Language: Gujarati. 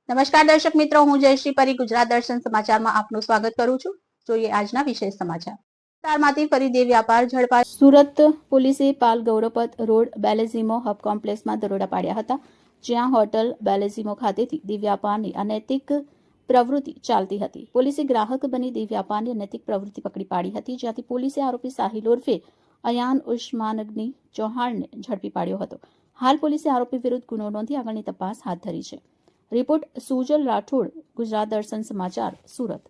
નમસ્કાર દર્શક મિત્રો, હું જયશ્રી પરી ગુજરાત દર્શન સમાચારમાં આપનું સ્વાગત કરું છું. જોઈએ આજના વિશેષ સમાચાર. વિસ્તારમાંથી ફરી દેહ વ્યાપાર ઝડપાયો. સુરત પોલીસે પાલ ગૌરવપત રોડ બેલેઝીમો હબ કોમ્પ્લેક્સમાં દરોડા પાડ્યા હતા, જ્યાં હોટલ બેલેઝીમો ખાતેથી દેહ વ્યાપારની અનૈતિક પ્રવૃત્તિ ચાલતી હતી. પોલીસે ગ્રાહક બની દેહ વ્યાપારની અનૈતિક પ્રવૃત્તિ પકડી પાડી હતી, જ્યાંથી પોલીસે આરોપી સાહિલ ઉર્ફે અયાન ઉસ્માનગની ચૌહાણને ઝડપી પાડ્યો હતો. હાલ પોલીસે આરોપી વિરુદ્ધ ગુનો નોંધી આગળની તપાસ હાથ ધરી છે. રિપોર્ટ સુજલ રાઠોડ, ગુજરાત દર્શન સમાચાર, સુરત.